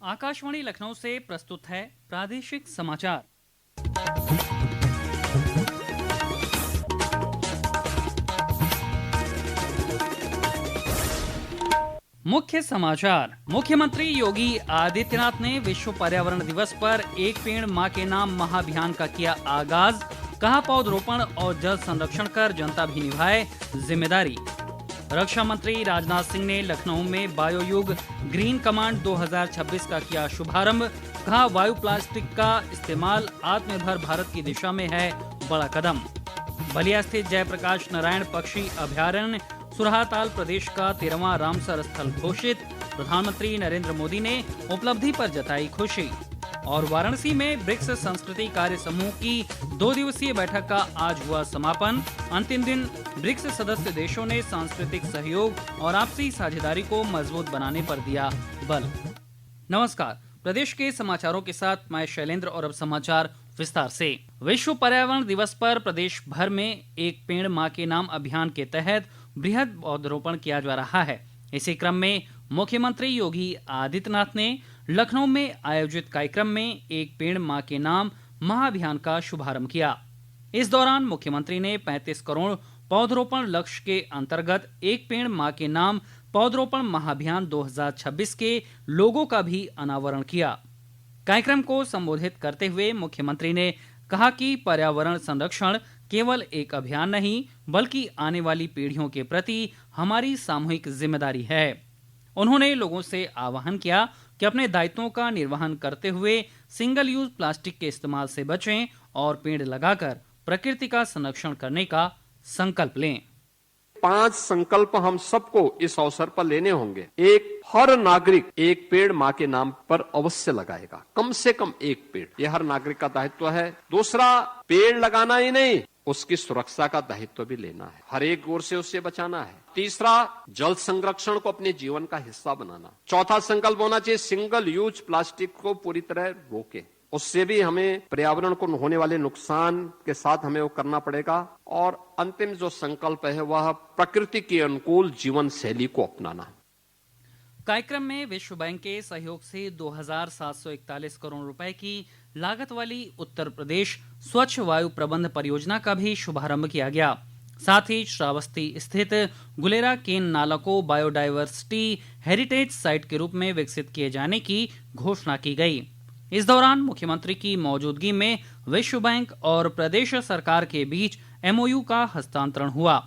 आकाशवाणी लखनऊ से प्रस्तुत है प्रादेशिक समाचार। मुख्य समाचार। मुख्यमंत्री योगी आदित्यनाथ ने विश्व पर्यावरण दिवस पर एक पेड़ मां के नाम महाअभियान का किया आगाज। कहा, पौधरोपण और जल संरक्षण कर जनता भी निभाए जिम्मेदारी। रक्षा मंत्री राजनाथ सिंह ने लखनऊ में बायोयुग ग्रीन कमांड 2026 का किया शुभारंभ। कहा, वायु प्लास्टिक का इस्तेमाल आत्मनिर्भर भारत की दिशा में है बड़ा कदम। बलिया स्थित जयप्रकाश नारायण पक्षी अभयारण्य सुरहाताल प्रदेश का 13वां रामसर स्थल घोषित। प्रधानमंत्री नरेंद्र मोदी ने उपलब्धि पर जताई खुशी। और वाराणसी में ब्रिक्स संस्कृति कार्य समूह की 2 दिवसीय बैठक का आज हुआ समापन। अंतिम दिन ब्रिक्स सदस्य देशों ने सांस्कृतिक सहयोग और आपसी साझेदारी को मजबूत बनाने पर दिया बल। नमस्कार, प्रदेश के समाचारों के साथ मैं शैलेंद्र और अब समाचार विस्तार से। विश्व पर्यावरण दिवस पर प्रदेश भर में एक पेड़ मां के नाम अभियान के तहत बृहद पौधरोपण किया जा रहा है। इसी क्रम में मुख्यमंत्री योगी आदित्यनाथ ने लखनऊ में आयोजित कार्यक्रम में एक पेड़ मां के नाम महाअभियान का शुभारंभ किया। इस दौरान मुख्यमंत्री ने 35 करोड़ पौधरोपण लक्ष्य के अंतर्गत एक पेड़ मां के नाम पौधरोपण महाअभियान 2026 के लोगो का भी अनावरण किया। कार्यक्रम को संबोधित करते हुए मुख्यमंत्री ने कहा कि पर्यावरण संरक्षण केवल एक अभियान नहीं बल्कि आने वाली पीढ़ियों के प्रति हमारी सामूहिक जिम्मेदारी है। उन्होंने लोगों से आह्वान किया कि अपने दायित्वों का निर्वहन करते हुए सिंगल यूज प्लास्टिक के इस्तेमाल से बचें और पेड़ लगाकर प्रकृति का संरक्षण करने का संकल्प लें। 5 संकल्प हम सबको इस अवसर पर लेने होंगे। एक, हर नागरिक एक पेड़ मां के नाम पर अवश्य लगाएगा, कम से कम एक पेड़, यह हर नागरिक का दायित्व है। दूसरा, पेड़ लगाना ही नहीं, उसकी सुरक्षा का दायित्व भी लेना है, हर एक ओर से उससे बचाना है। तीसरा, जल संरक्षण को अपने जीवन का हिस्सा बनाना। चौथा संकल्प होना चाहिए सिंगल यूज प्लास्टिक को पूरी तरह रोके, उससे भी हमें पर्यावरण को होने वाले नुकसान के साथ हमें वो करना पड़ेगा। और अंतिम जो संकल्प है वह प्रकृति के अनुकूल जीवन शैली को अपनाना। कार्यक्रम में विश्व बैंक के सहयोग से 2741 करोड़ रुपए की लागत वाली उत्तर प्रदेश स्वच्छ वायु प्रबंध परियोजना का भी शुभारंभ किया गया। साथ ही श्रावस्ती स्थित गुलेरा केन नाला को बायोडायवर्सिटी हेरिटेज साइट के रूप में विकसित किए जाने की घोषणा की गई। इस दौरान मुख्यमंत्री की मौजूदगी में विश्व बैंक और प्रदेश सरकार के बीच MOU का हस्तांतरण हुआ।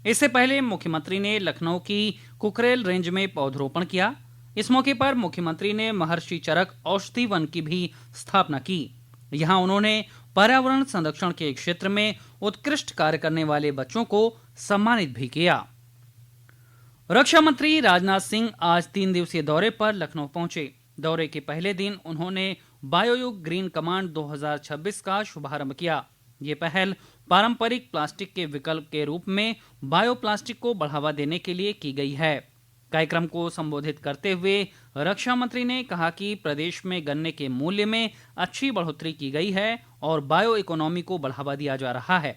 इससे पहले मुख्यमंत्री ने लखनऊ की कुकरेल रेंज में पौधरोपण किया। इस मौके पर मुख्यमंत्री ने महर्षि चरक औषधि वन की भी स्थापना की। यहां उन्होंने पर्यावरण संरक्षण के क्षेत्र में उत्कृष्ट कार्य करने वाले बच्चों को सम्मानित भी किया। रक्षा मंत्री राजनाथ सिंह आज 3 दिवसीय दौरे पर लखनऊ पहुंचे। दौरे के पहले दिन उन्होंने बायोयुग ग्रीन कमांड 2026 का शुभारंभ किया। ये पहल पारंपरिक प्लास्टिक के विकल्प के रूप में बायो प्लास्टिक को बढ़ावा देने के लिए की गई है। कार्यक्रम को संबोधित करते हुए रक्षा मंत्री ने कहा कि प्रदेश में गन्ने के मूल्य में अच्छी बढ़ोतरी की गई है और बायो इकोनॉमी को बढ़ावा दिया जा रहा है।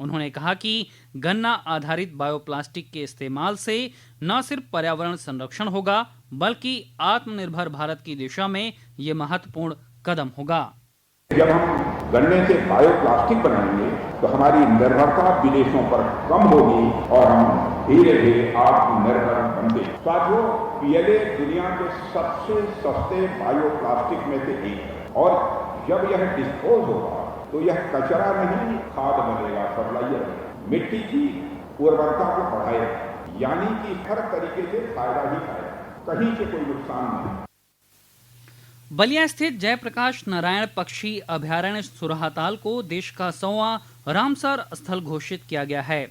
उन्होंने कहा कि गन्ना आधारित बायो प्लास्टिक के इस्तेमाल से न सिर्फ पर्यावरण संरक्षण होगा बल्कि आत्मनिर्भर भारत की दिशा में ये महत्वपूर्ण कदम होगा। जब हम गन्ने से बायो प्लास्टिक बनाएंगे तो हमारी निर्भरता विदेशों पर कम होगी और हम धीरे धीरे आत्मनिर्भर बनेंगे। साथियों, PLA दुनिया के सबसे सस्ते बायो प्लास्टिक में से एक है और जब यह डिस्पोज होगा तो यह कचरा नहीं, खाद बनेगा, फर्टिलाइजर बनेगा, मिट्टी की उर्वरता को बढ़ाएगा, यानी कि हर तरीके से फायदा ही फायदा, कहीं से कोई नुकसान नहीं। बलिया स्थित जयप्रकाश नारायण पक्षी अभयारण्य सुरहाताल को देश का 100वां रामसर स्थल घोषित किया गया है।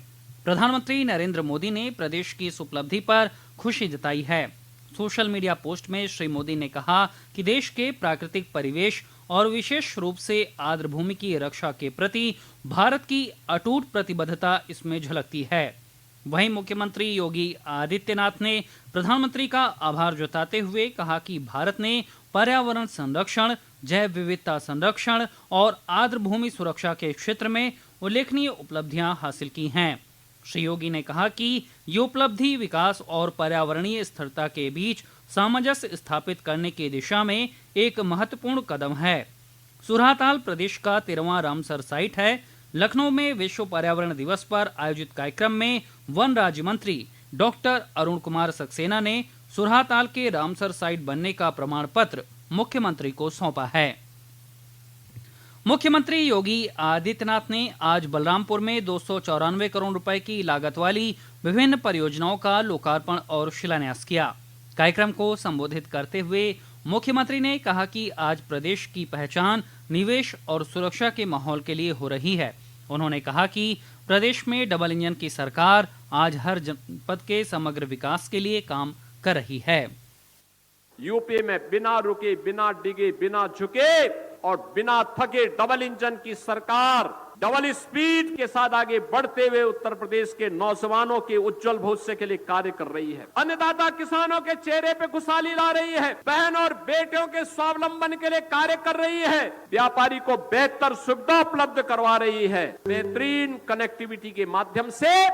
प्रधानमंत्री नरेंद्र मोदी ने प्रदेश की इस उपलब्धि पर खुशी जताई है। सोशल मीडिया पोस्ट में श्री मोदी ने कहा कि देश के प्राकृतिक परिवेश और विशेष रूप से आर्द्र भूमि की रक्षा के प्रति भारत की अटूट प्रतिबद्धता इसमें झलकती है। वहीं मुख्यमंत्री योगी आदित्यनाथ ने प्रधानमंत्री का आभार जताते हुए कहा कि भारत ने पर्यावरण संरक्षण, जैव विविधता संरक्षण और आर्द्र भूमि सुरक्षा के क्षेत्र में उल्लेखनीय उपलब्धियां हासिल की हैं। श्री योगी ने कहा कि ये उपलब्धि विकास और पर्यावरणीय स्थिरता के बीच सामंजस्य स्थापित करने की दिशा में एक महत्वपूर्ण कदम है। सुरहाताल प्रदेश का 13वां रामसर साइट है। लखनऊ में विश्व पर्यावरण दिवस पर आयोजित कार्यक्रम में वन राज्य मंत्री डॉक्टर अरुण कुमार सक्सेना ने सुरहाताल के रामसर साइट बनने का प्रमाण पत्र मुख्यमंत्री को सौंपा है। मुख्यमंत्री योगी आदित्यनाथ ने आज बलरामपुर में 294 करोड़ रुपए की लागत वाली विभिन्न परियोजनाओं का लोकार्पण और शिलान्यास किया। कार्यक्रम को संबोधित करते हुए मुख्यमंत्री ने कहा कि आज प्रदेश की पहचान निवेश और सुरक्षा के माहौल के लिए हो रही है। उन्होंने कहा कि प्रदेश में डबल इंजन की सरकार आज हर जनपद के समग्र विकास के लिए काम कर रही है। यूपी में बिना रुके, बिना डिगे, बिना झुके और बिना थके डबल इंजन की सरकार डबल स्पीड के साथ आगे बढ़ते हुए उत्तर प्रदेश के नौजवानों के उज्जवल भविष्य के लिए कार्य कर रही है। अन्नदाता किसानों के चेहरे पे खुशहाली ला रही है। बहन और बेटियों के स्वावलंबन के लिए कार्य कर रही है। व्यापारी को बेहतर सुविधा उपलब्ध करवा रही है। बेहतरीन कनेक्टिविटी के माध्यम से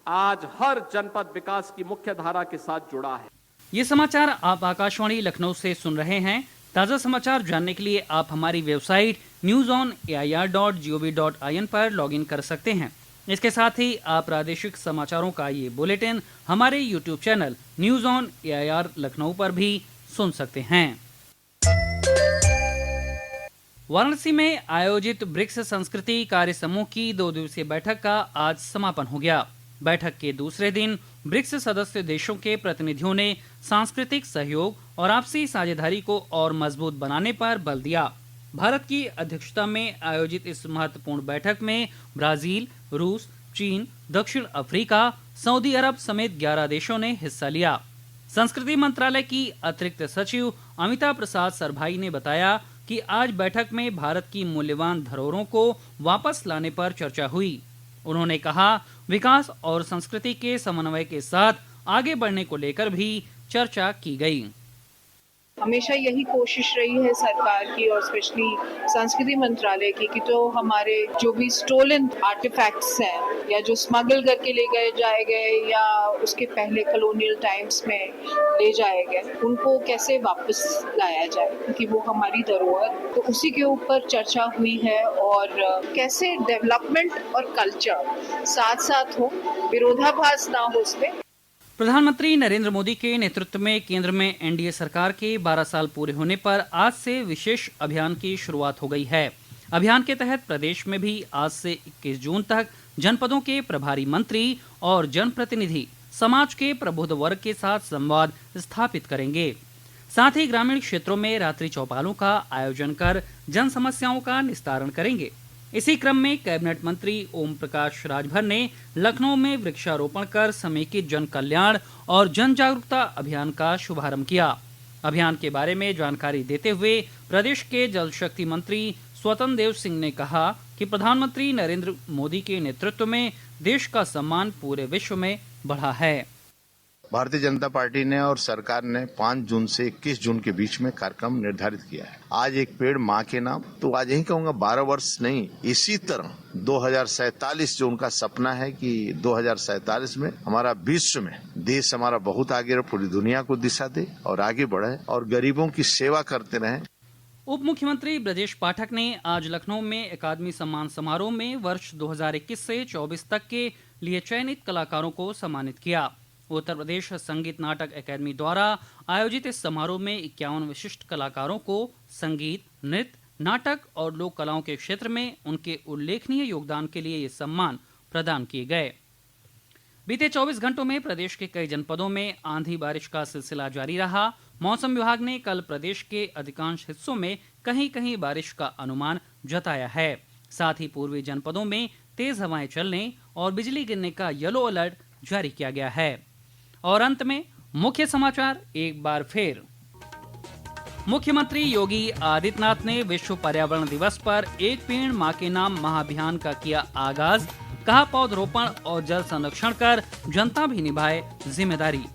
आज हर जनपद विकास की मुख्य धारा के साथ जुड़ा है। ये समाचार आप आकाशवाणी लखनऊ से सुन रहे हैं। ताज़ा समाचार जानने के लिए आप हमारी वेबसाइट newsonair.gov.in पर लॉगिन कर सकते हैं। इसके साथ ही आप प्रादेशिक समाचारों का ये बुलेटिन हमारे YouTube channel news on AIR Lucknow पर भी सुन सकते हैं। वाराणसी में आयोजित ब्रिक्स संस्कृति कार्य समूह की 2 दिवसीय बैठक का आज समापन हो गया। बैठक के दूसरे दिन ब्रिक्स सदस्य देशों के प्रतिनिधियों ने सांस्कृतिक सहयोग और आपसी साझेदारी को और मजबूत बनाने पर बल दिया। भारत की अध्यक्षता में आयोजित इस महत्वपूर्ण बैठक में ब्राजील, रूस, चीन, दक्षिण अफ्रीका, सऊदी अरब समेत 11 देशों ने हिस्सा लिया। संस्कृति मंत्रालय की अतिरिक्त सचिव अमिता प्रसाद सरभाई ने बताया कि आज बैठक में भारत की मूल्यवान धरोहरों को वापस लाने पर चर्चा हुई। उन्होंने कहा, विकास और संस्कृति के समन्वय के साथ आगे बढ़ने को लेकर भी चर्चा की गई। हमेशा यही कोशिश रही है सरकार की और स्पेशली संस्कृति मंत्रालय की कि तो हमारे जो भी स्टोलन आर्टिफैक्ट्स हैं या जो स्मगल करके ले जाए गए या उसके पहले कॉलोनियल टाइम्स में ले जाए गए, उनको कैसे वापस लाया जाए, क्योंकि वो हमारी धरोहर, तो उसी के ऊपर चर्चा हुई है। और कैसे डेवलपमेंट और कल्चर साथ साथ हो, विरोधाभास ना हो उसमें। प्रधानमंत्री नरेंद्र मोदी के नेतृत्व में केंद्र में एनडीए सरकार के 12 साल पूरे होने पर आज से विशेष अभियान की शुरुआत हो गई है। अभियान के तहत प्रदेश में भी आज से 21 जून तक जनपदों के प्रभारी मंत्री और जनप्रतिनिधि समाज के प्रबुद्ध वर्ग के साथ संवाद स्थापित करेंगे। साथ ही ग्रामीण क्षेत्रों में रात्रि चौपालों का आयोजन कर जन समस्याओं का निस्तारण करेंगे। इसी क्रम में कैबिनेट मंत्री ओम प्रकाश राजभर ने लखनऊ में वृक्षारोपण कर समेकित जन कल्याण और जन जागरूकता अभियान का शुभारंभ किया। अभियान के बारे में जानकारी देते हुए प्रदेश के जल शक्ति मंत्री स्वतंत्र देव सिंह ने कहा कि प्रधानमंत्री नरेंद्र मोदी के नेतृत्व में देश का सम्मान पूरे विश्व में बढ़ा है। भारतीय जनता पार्टी ने और सरकार ने 5 जून से 21 जून के बीच में कार्यक्रम निर्धारित किया है। आज एक पेड़ माँ के नाम, तो आज यही कहूँगा 12 वर्ष नहीं, इसी तरह 2047 जो उनका सपना है कि 2047 में हमारा विश्व में देश हमारा बहुत आगे रहे, पूरी दुनिया को दिशा दे और आगे बढ़े और गरीबों की सेवा करते रहे। उप मुख्यमंत्री ब्रजेश पाठक ने आज लखनऊ में अकादमी सम्मान समारोह में वर्ष 2021 से 24 तक के लिए चयनित कलाकारों को सम्मानित किया। उत्तर प्रदेश संगीत नाटक अकादमी द्वारा आयोजित इस समारोह में 51 विशिष्ट कलाकारों को संगीत, नृत्य, नाटक और लोक कलाओं के क्षेत्र में उनके उल्लेखनीय योगदान के लिए ये सम्मान प्रदान किए गए। बीते 24 घंटों में प्रदेश के कई जनपदों में आंधी बारिश का सिलसिला जारी रहा। मौसम विभाग ने कल प्रदेश के अधिकांश हिस्सों में कहीं कहीं बारिश का अनुमान जताया है। साथ ही पूर्वी जनपदों में तेज हवाएं चलने और बिजली गिरने का येलो अलर्ट जारी किया गया है। और अंत में मुख्य समाचार एक बार फिर। मुख्यमंत्री योगी आदित्यनाथ ने विश्व पर्यावरण दिवस पर एक पेड़ मां के नाम महाअभियान का किया आगाज। कहा, पौधरोपण और जल संरक्षण कर जनता भी निभाए जिम्मेदारी।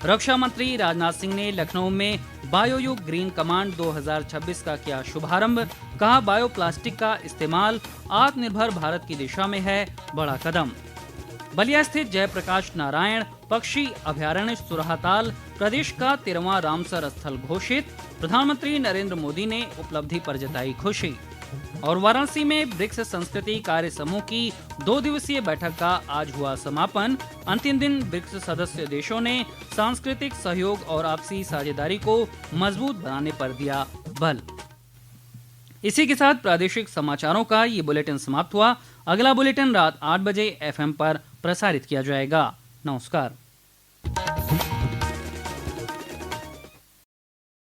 रक्षा मंत्री राजनाथ सिंह ने लखनऊ में बायोयुग ग्रीन कमांड 2026 का किया शुभारंभ। कहा, बायो प्लास्टिक का इस्तेमाल आत्मनिर्भर भारत की दिशा में है बड़ा कदम। बलिया स्थित जयप्रकाश नारायण पक्षी अभयारण्य सुरहाताल प्रदेश का 13वां रामसर स्थल घोषित। प्रधानमंत्री नरेंद्र मोदी ने उपलब्धि पर जताई खुशी। और वाराणसी में ब्रिक्स संस्कृति कार्य समूह की 2 दिवसीय बैठक का आज हुआ समापन। अंतिम दिन ब्रिक्स सदस्य देशों ने सांस्कृतिक सहयोग और आपसी साझेदारी को मजबूत बनाने पर दिया बल। इसी के साथ प्रादेशिक समाचारों का ये बुलेटिन समाप्त हुआ। अगला बुलेटिन रात 8 बजे FM पर प्रसारित किया जाएगा। नमस्कार।